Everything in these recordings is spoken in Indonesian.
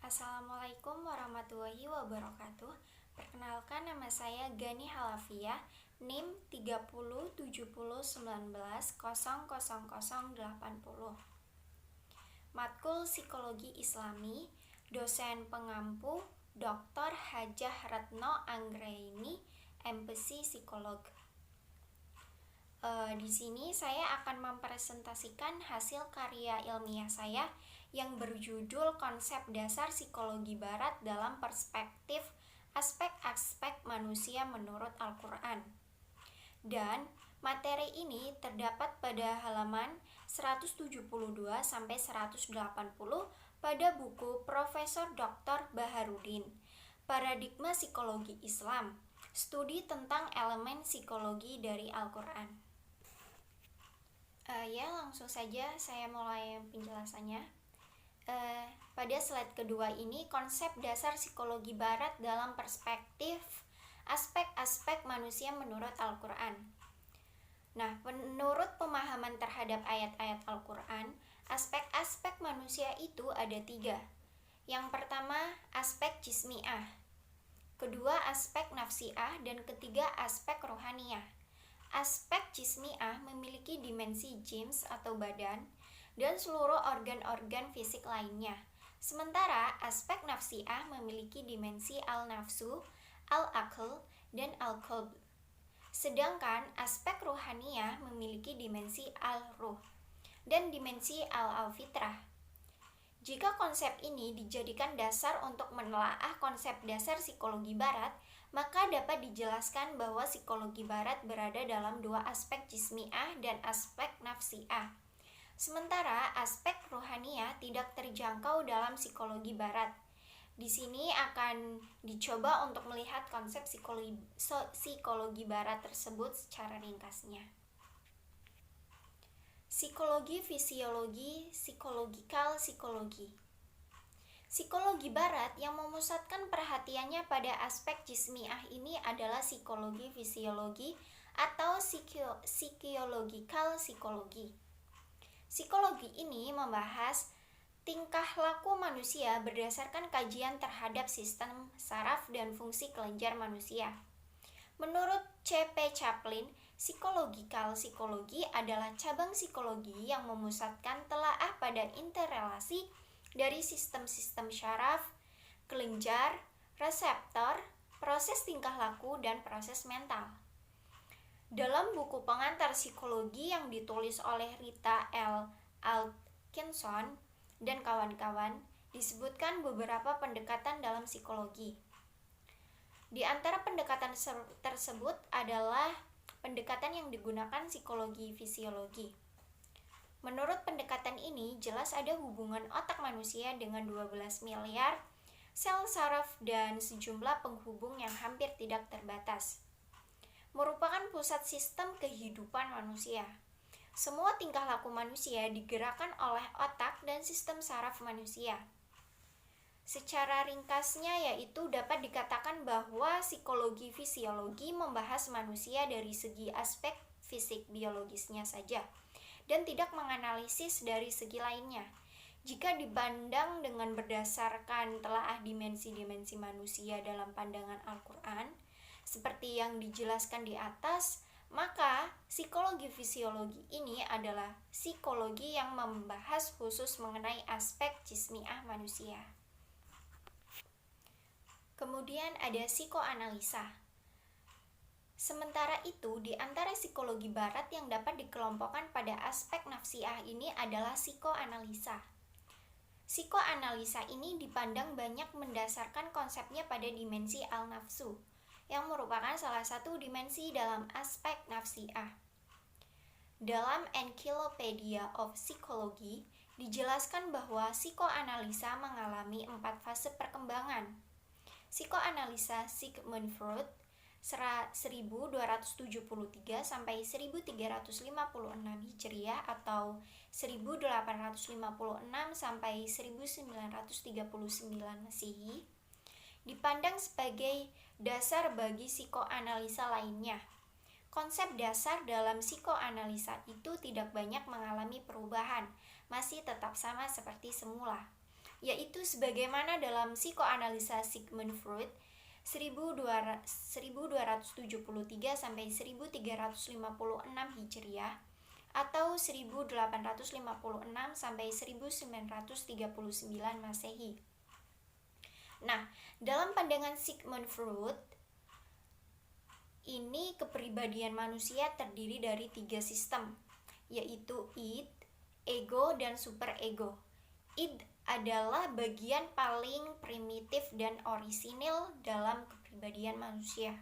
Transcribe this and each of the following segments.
Assalamualaikum warahmatullahi wabarakatuh. Perkenalkan, nama saya Gani Halafiyah, NIM 307019000080. Matkul Psikologi Islami, dosen pengampu Dr. Hajah Retno Anggraini, MPsy Psikolog. Di sini saya akan mempresentasikan hasil karya ilmiah saya yang berjudul Konsep Dasar Psikologi Barat dalam Perspektif Aspek-aspek Manusia Menurut Al-Quran. Dan materi ini terdapat pada halaman 172-180 pada buku Profesor Dr. Baharudin, Paradigma Psikologi Islam, Studi tentang Elemen Psikologi dari Al-Quran. Langsung saja saya mulai penjelasannya. Pada slide kedua ini, konsep dasar psikologi barat dalam perspektif aspek-aspek manusia menurut Al-Quran. Nah, menurut pemahaman terhadap ayat-ayat Al-Quran, aspek-aspek manusia itu ada 3. Yang pertama, aspek jismiah. Kedua, aspek nafsiah. Dan ketiga, aspek rohaniyah. Aspek jismiah memiliki dimensi jims atau badan dan seluruh organ-organ fisik lainnya. Sementara aspek nafsiah memiliki dimensi al-nafsu, al-aql, dan al-qalb. Sedangkan aspek rohaniyah memiliki dimensi al-ruh dan dimensi al-fitrah. Jika konsep ini dijadikan dasar untuk menelaah konsep dasar psikologi barat, maka dapat dijelaskan bahwa psikologi barat berada dalam 2 aspek jismiah dan aspek nafsiah. Sementara aspek rohaniyah tidak terjangkau dalam psikologi barat. Di sini akan dicoba untuk melihat konsep psikologi barat tersebut secara ringkasnya. Psikologi fisiologi, psikologikal psikologi. Psikologi barat yang memusatkan perhatiannya pada aspek jismiah ini adalah psikologi fisiologi atau psikologikal psikologi. Psikologi ini membahas tingkah laku manusia berdasarkan kajian terhadap sistem saraf dan fungsi kelenjar manusia. Menurut C.P. Chaplin, psikologikal psikologi adalah cabang psikologi yang memusatkan telaah pada interrelasi dari sistem-sistem syaraf, kelenjar, reseptor, proses tingkah laku, dan proses mental. Dalam buku pengantar psikologi yang ditulis oleh Rita L. Atkinson dan kawan-kawan, disebutkan beberapa pendekatan dalam psikologi. Di antara pendekatan tersebut adalah pendekatan yang digunakan psikologi fisiologi. Menurut pendekatan ini, jelas ada hubungan otak manusia dengan 12 miliar sel saraf dan sejumlah penghubung yang hampir tidak terbatas. Merupakan pusat sistem kehidupan manusia. Semua tingkah laku manusia digerakkan oleh otak dan sistem saraf manusia. Secara ringkasnya yaitu dapat dikatakan bahwa psikologi fisiologi membahas manusia dari segi aspek fisik biologisnya saja dan tidak menganalisis dari segi lainnya. Jika dipandang dengan berdasarkan telaah dimensi-dimensi manusia dalam pandangan Al-Quran, seperti yang dijelaskan di atas, maka psikologi fisiologi ini adalah psikologi yang membahas khusus mengenai aspek jismiah manusia. Kemudian ada psikoanalisa. Sementara itu, di antara psikologi barat yang dapat dikelompokkan pada aspek nafsiah ini adalah psikoanalisa. Psikoanalisa ini dipandang banyak mendasarkan konsepnya pada dimensi al-nafsu, yang merupakan salah satu dimensi dalam aspek nafsiah. Dalam Encyclopedia of Psychology, dijelaskan bahwa psikoanalisa mengalami 4 fase perkembangan. Psikoanalisa Sigmund Freud 1273 sampai 1356 Hijriah atau 1856 sampai 1939 Masehi dipandang sebagai dasar bagi psikoanalisa lainnya. Konsep dasar dalam psikoanalisa itu tidak banyak mengalami perubahan, masih tetap sama seperti semula. yaitu sebagaimana dalam psikoanalisa Sigmund Freud 1273 sampai 1356 Hijriah atau 1856 sampai 1939 Masehi. Nah, dalam pandangan Sigmund Freud, ini kepribadian manusia terdiri dari 3 sistem, yaitu id, ego, dan superego. Id adalah bagian paling primitif dan orisinil dalam kepribadian manusia.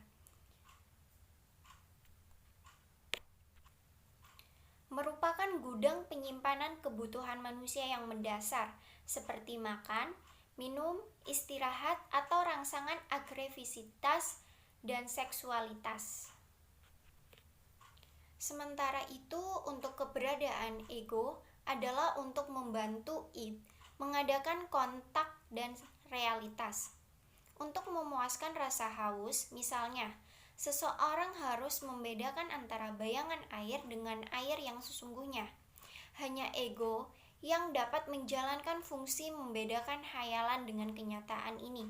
Merupakan gudang penyimpanan kebutuhan manusia yang mendasar, seperti makan, minum, istirahat, atau rangsangan agresivitas dan seksualitas. Sementara itu, untuk keberadaan ego adalah untuk membantu id mengadakan kontak dan realitas. Untuk memuaskan rasa haus, misalnya, seseorang harus membedakan antara bayangan air dengan air yang sesungguhnya. Hanya ego yang dapat menjalankan fungsi membedakan hayalan dengan kenyataan ini.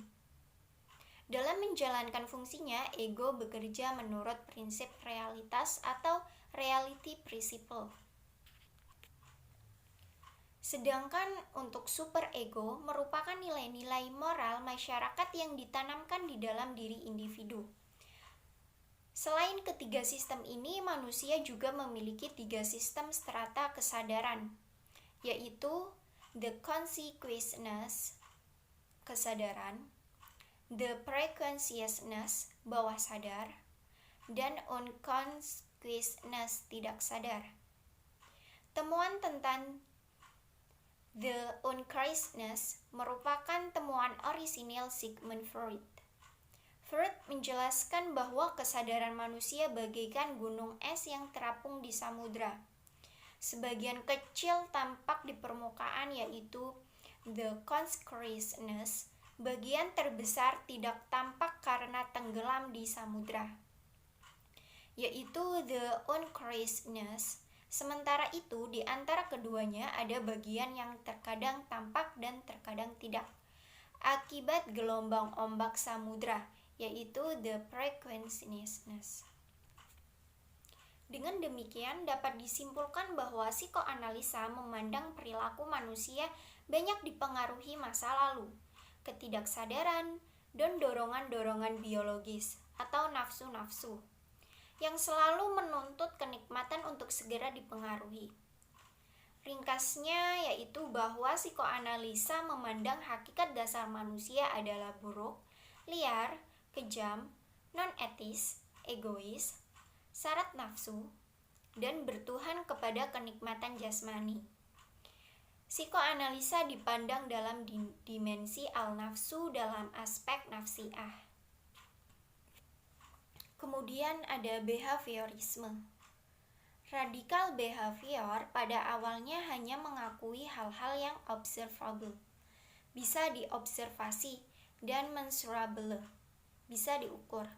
Dalam menjalankan fungsinya, ego bekerja menurut prinsip realitas atau reality principle. Sedangkan untuk superego merupakan nilai-nilai moral masyarakat yang ditanamkan di dalam diri individu. Selain ketiga sistem ini, manusia juga memiliki 3 sistem strata kesadaran, yaitu the consciousness, kesadaran, the preconsciousness, bawah sadar, dan unconsciousness, tidak sadar. Temuan tentang the unconsciousness merupakan temuan orisinil Sigmund Freud. Freud menjelaskan bahwa kesadaran manusia bagaikan gunung es yang terapung di samudra. Sebagian kecil tampak di permukaan, yaitu the consciousness. Bagian terbesar tidak tampak karena tenggelam di samudra, yaitu the unconsciousness. Sementara itu, di antara keduanya ada bagian yang terkadang tampak dan terkadang tidak, akibat gelombang ombak samudra, yaitu the preconsciousness. Dengan demikian, dapat disimpulkan bahwa psikoanalisa memandang perilaku manusia banyak dipengaruhi masa lalu, ketidaksadaran, dan dorongan-dorongan biologis atau nafsu-nafsu yang selalu menuntut kenikmatan untuk segera dipengaruhi. Ringkasnya yaitu bahwa psikoanalisa memandang hakikat dasar manusia adalah buruk, liar, kejam, non-etis, egois, syarat nafsu, dan bertuhan kepada kenikmatan jasmani. Psikoanalisa dipandang dalam dimensi al-nafsu dalam aspek nafsiah. Kemudian ada behaviorisme. Radikal behavior pada awalnya hanya mengakui hal-hal yang observable, bisa diobservasi, dan measurable, bisa diukur,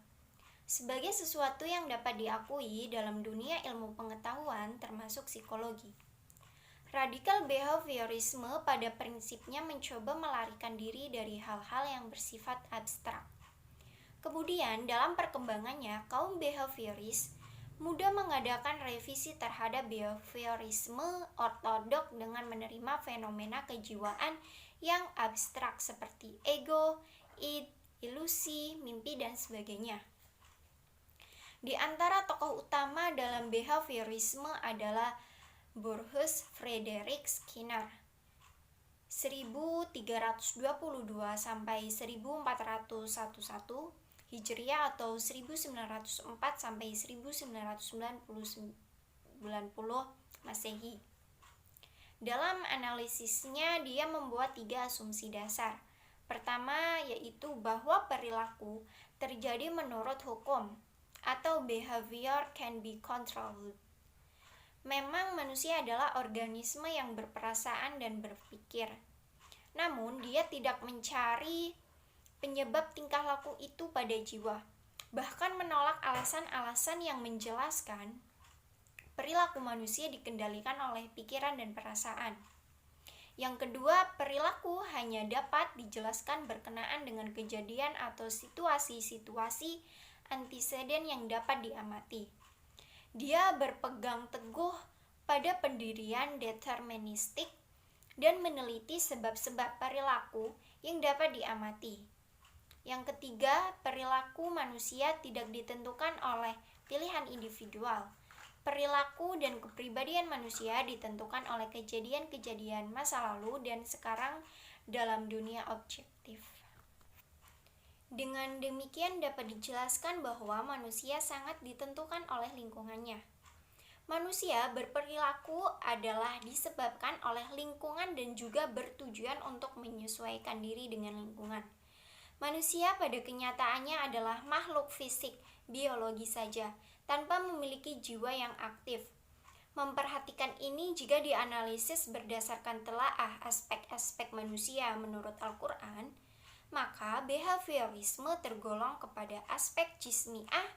sebagai sesuatu yang dapat diakui dalam dunia ilmu pengetahuan termasuk psikologi. Radikal behaviorisme pada prinsipnya mencoba melarikan diri dari hal-hal yang bersifat abstrak. Kemudian dalam perkembangannya, kaum behavioris mudah mengadakan revisi terhadap behaviorisme ortodok dengan menerima fenomena kejiwaan yang abstrak seperti ego, id, ilusi, mimpi, dan sebagainya. Di antara tokoh utama dalam behaviorisme adalah Burrhus Frederick Skinner 1322 sampai 1411 Hijriah atau 1904 sampai 1990 Masehi. Dalam analisisnya dia membuat 3 asumsi dasar. Pertama yaitu bahwa perilaku terjadi menurut hukum atau behavior can be controlled. Memang manusia adalah organisme yang berperasaan dan berpikir. Namun dia tidak mencari penyebab tingkah laku itu pada jiwa, bahkan menolak alasan-alasan yang menjelaskan perilaku manusia dikendalikan oleh pikiran dan perasaan. Yang kedua, perilaku hanya dapat dijelaskan berkenaan dengan kejadian atau situasi-situasi antiseden yang dapat diamati. Dia berpegang teguh pada pendirian deterministik dan meneliti sebab-sebab perilaku yang dapat diamati. Yang ketiga, perilaku manusia tidak ditentukan oleh pilihan individual. Perilaku dan kepribadian manusia ditentukan oleh kejadian-kejadian masa lalu dan sekarang dalam dunia objektif. Dengan demikian dapat dijelaskan bahwa manusia sangat ditentukan oleh lingkungannya. Manusia berperilaku adalah disebabkan oleh lingkungan dan juga bertujuan untuk menyesuaikan diri dengan lingkungan. Manusia pada kenyataannya adalah makhluk fisik, biologi saja, tanpa memiliki jiwa yang aktif. Memperhatikan ini jika dianalisis berdasarkan telaah aspek-aspek manusia menurut Al-Quran, maka behaviorisme tergolong kepada aspek jismiah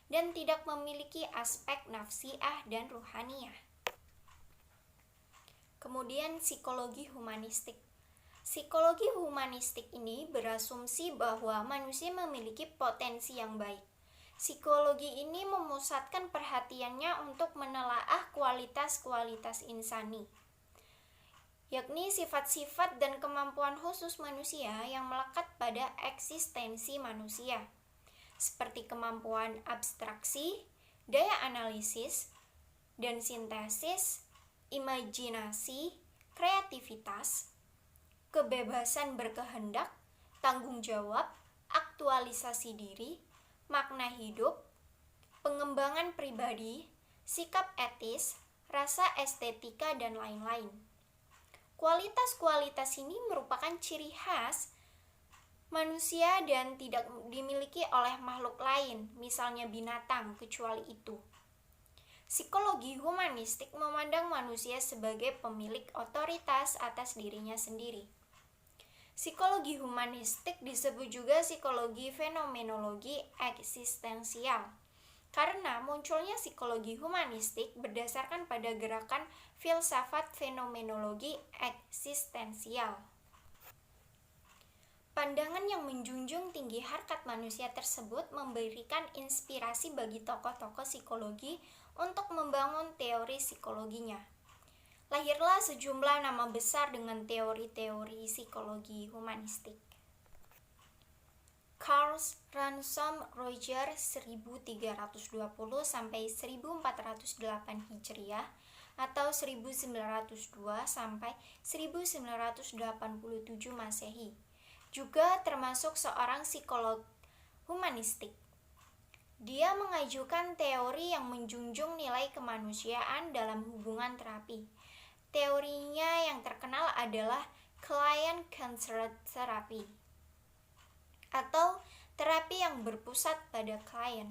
dan tidak memiliki aspek nafsiah dan ruhaniyah. Kemudian psikologi humanistik. Psikologi humanistik ini berasumsi bahwa manusia memiliki potensi yang baik. Psikologi ini memusatkan perhatiannya untuk menelaah kualitas-kualitas insani, yakni sifat-sifat dan kemampuan khusus manusia yang melekat pada eksistensi manusia, seperti kemampuan abstraksi, daya analisis, dan sintesis, imajinasi, kreativitas, kebebasan berkehendak, tanggung jawab, aktualisasi diri, makna hidup, pengembangan pribadi, sikap etis, rasa estetika, dan lain-lain. Kualitas-kualitas ini merupakan ciri khas manusia dan tidak dimiliki oleh makhluk lain, misalnya binatang, kecuali itu. Psikologi humanistik memandang manusia sebagai pemilik otoritas atas dirinya sendiri. Psikologi humanistik disebut juga psikologi fenomenologi eksistensial, karena munculnya psikologi humanistik berdasarkan pada gerakan filsafat fenomenologi eksistensial. Pandangan yang menjunjung tinggi harkat manusia tersebut memberikan inspirasi bagi tokoh-tokoh psikologi untuk membangun teori psikologinya. Lahirlah sejumlah nama besar dengan teori-teori psikologi humanistik. Karl Ransom Roger 1320 sampai 1408 Hijriah atau 1902 sampai 1987 Masehi juga termasuk seorang psikolog humanistik. Dia mengajukan teori yang menjunjung nilai kemanusiaan dalam hubungan terapi. Teorinya yang terkenal adalah client-centered therapy atau terapi yang berpusat pada klien.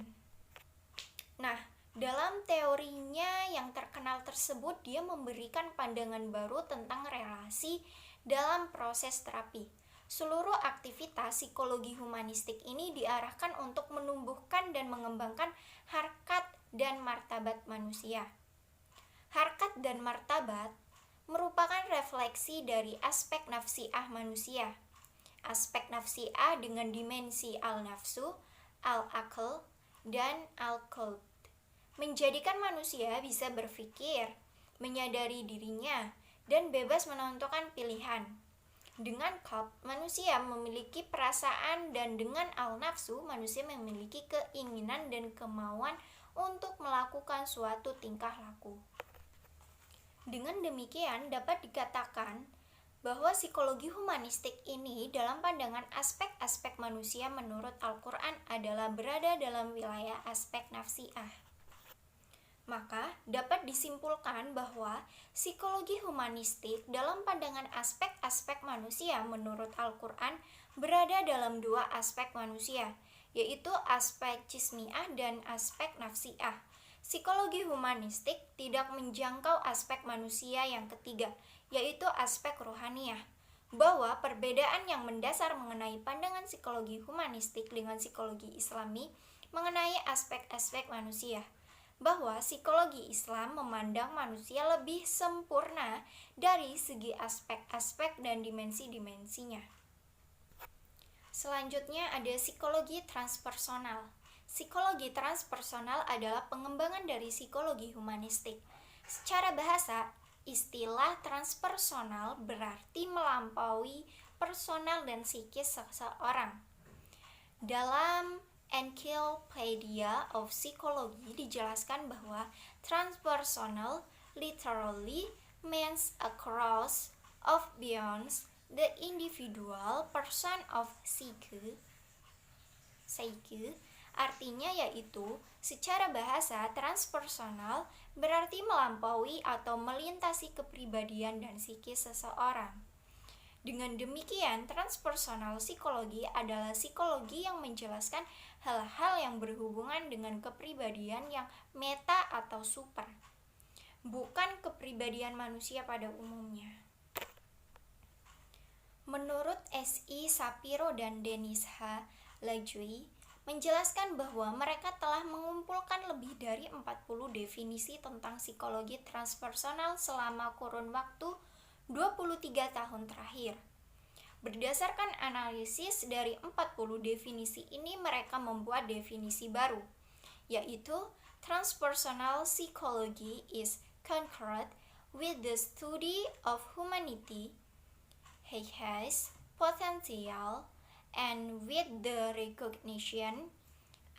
Nah, dalam teorinya yang terkenal tersebut, dia memberikan pandangan baru tentang relasi dalam proses terapi. Seluruh aktivitas psikologi humanistik ini diarahkan untuk menumbuhkan dan mengembangkan harkat dan martabat manusia. Harkat dan martabat merupakan refleksi dari aspek nafsiah manusia. Aspek nafsiah dengan dimensi al-nafsu, al-aql, dan al-qalb menjadikan manusia bisa berpikir, menyadari dirinya, dan bebas menentukan pilihan. Dengan qalb, manusia memiliki perasaan, dan dengan al-nafsu, manusia memiliki keinginan dan kemauan untuk melakukan suatu tingkah laku. Dengan demikian, dapat dikatakan bahwa psikologi humanistik ini dalam pandangan aspek-aspek manusia menurut Al-Quran adalah berada dalam wilayah aspek nafsiah. Maka dapat disimpulkan bahwa psikologi humanistik dalam pandangan aspek-aspek manusia menurut Al-Quran berada dalam dua aspek manusia, yaitu aspek jismiah dan aspek nafsiah. Psikologi humanistik tidak menjangkau aspek manusia yang ketiga, yaitu aspek ruhaniyah, bahwa perbedaan yang mendasar mengenai pandangan psikologi humanistik dengan psikologi Islami mengenai aspek-aspek manusia. bahwa psikologi Islam memandang manusia lebih sempurna dari segi aspek-aspek dan dimensi-dimensinya. Selanjutnya ada psikologi transpersonal. Psikologi transpersonal adalah pengembangan dari psikologi humanistik. Secara bahasa, istilah transpersonal berarti melampaui personal dan psikis seseorang. Dalam Encyclopedia of Psychology dijelaskan bahwa transpersonal literally means across of beyond the individual person of psyche. Artinya yaitu, secara bahasa transpersonal berarti melampaui atau melintasi kepribadian dan psikis seseorang. Dengan demikian, transpersonal psikologi adalah psikologi yang menjelaskan hal-hal yang berhubungan dengan kepribadian yang meta atau super, bukan kepribadian manusia pada umumnya. Menurut S.I. Sapiro dan Dennis H. Lajoie menjelaskan bahwa mereka telah mengumpulkan lebih dari 40 definisi tentang psikologi transpersonal selama kurun waktu 23 tahun terakhir. Berdasarkan analisis dari 40 definisi ini, mereka membuat definisi baru, yaitu transpersonal psychology is concurrent with the study of humanity, has potential, and with the recognition,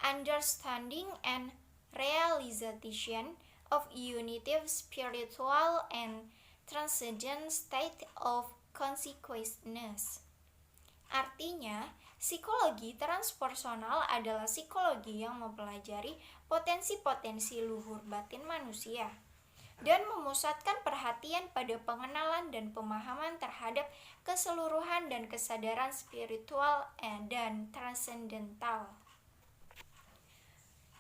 understanding, and realization of unitive spiritual and transcendent state of consciousness. Artinya, psikologi transpersonal adalah psikologi yang mempelajari potensi-potensi luhur batin manusia dan memusatkan perhatian pada pengenalan dan pemahaman terhadap keseluruhan dan kesadaran spiritual dan transendental.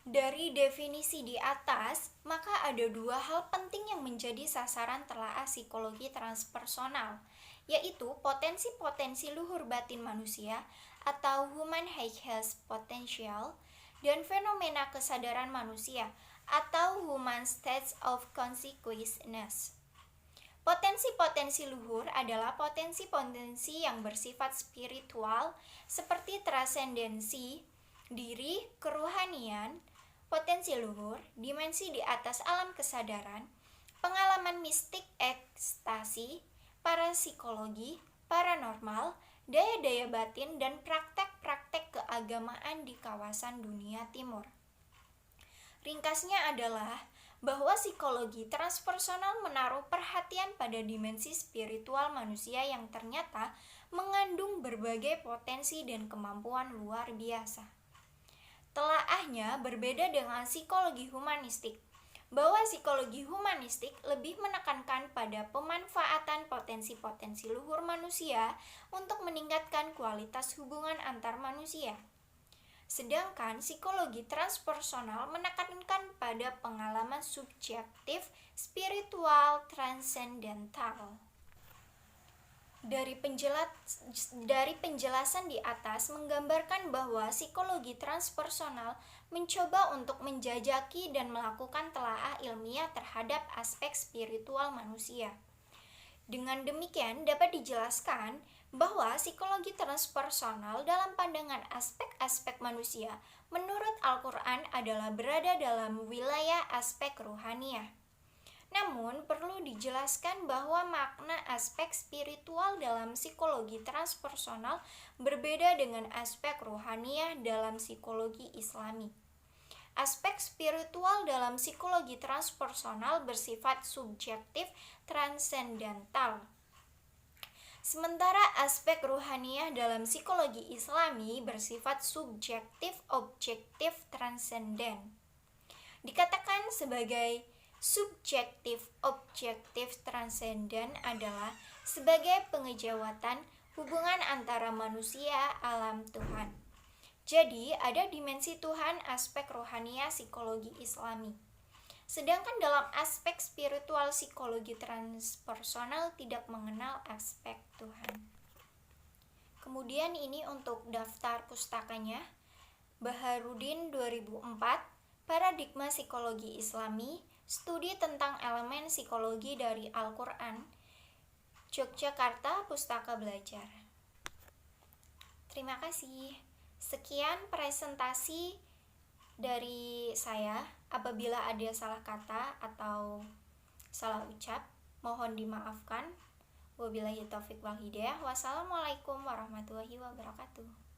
Dari definisi di atas, maka ada dua hal penting yang menjadi sasaran telaah psikologi transpersonal, yaitu potensi-potensi luhur batin manusia atau human highest potential dan fenomena kesadaran manusia atau human states of consciousness. Potensi-potensi luhur adalah potensi-potensi yang bersifat spiritual seperti transendensi, diri, kerohanian, potensi luhur, dimensi di atas alam kesadaran, pengalaman mistik, ekstasi, parapsikologi, paranormal, daya-daya batin, dan praktek-praktek keagamaan di kawasan dunia timur. Ringkasnya adalah bahwa psikologi transpersonal menaruh perhatian pada dimensi spiritual manusia yang ternyata mengandung berbagai potensi dan kemampuan luar biasa. Telaahnya berbeda dengan psikologi humanistik, bahwa psikologi humanistik lebih menekankan pada pemanfaatan potensi-potensi luhur manusia untuk meningkatkan kualitas hubungan antar manusia. Sedangkan psikologi transpersonal menekankan pada pengalaman subjektif, spiritual, transendental. Dari penjelasan di atas menggambarkan bahwa psikologi transpersonal mencoba untuk menjajaki dan melakukan telaah ilmiah terhadap aspek spiritual manusia. Dengan demikian dapat dijelaskan bahwa psikologi transpersonal dalam pandangan aspek-aspek manusia menurut Al-Quran adalah berada dalam wilayah aspek ruhaniah. Namun perlu dijelaskan bahwa makna aspek spiritual dalam psikologi transpersonal berbeda dengan aspek ruhaniah dalam psikologi Islami. Aspek spiritual dalam psikologi transpersonal bersifat subjektif transendental. Sementara aspek ruhaniah dalam psikologi Islami bersifat subjektif objektif transenden. Dikatakan sebagai subjektif objektif transenden adalah sebagai pengejawatan hubungan antara manusia alam Tuhan. Jadi ada dimensi Tuhan aspek rohaniah psikologi Islami. Sedangkan dalam aspek spiritual psikologi transpersonal tidak mengenal aspek Tuhan. Kemudian ini untuk daftar pustakanya. Baharudin 2004, Paradigma Psikologi Islami, studi tentang elemen psikologi dari Al-Quran, Yogyakarta Pustaka Belajar. Terima kasih. Sekian presentasi dari saya. Apabila ada salah kata atau salah ucap, mohon dimaafkan. Wabillahi taufiq wal hidayah. Wassalamualaikum warahmatullahi wabarakatuh.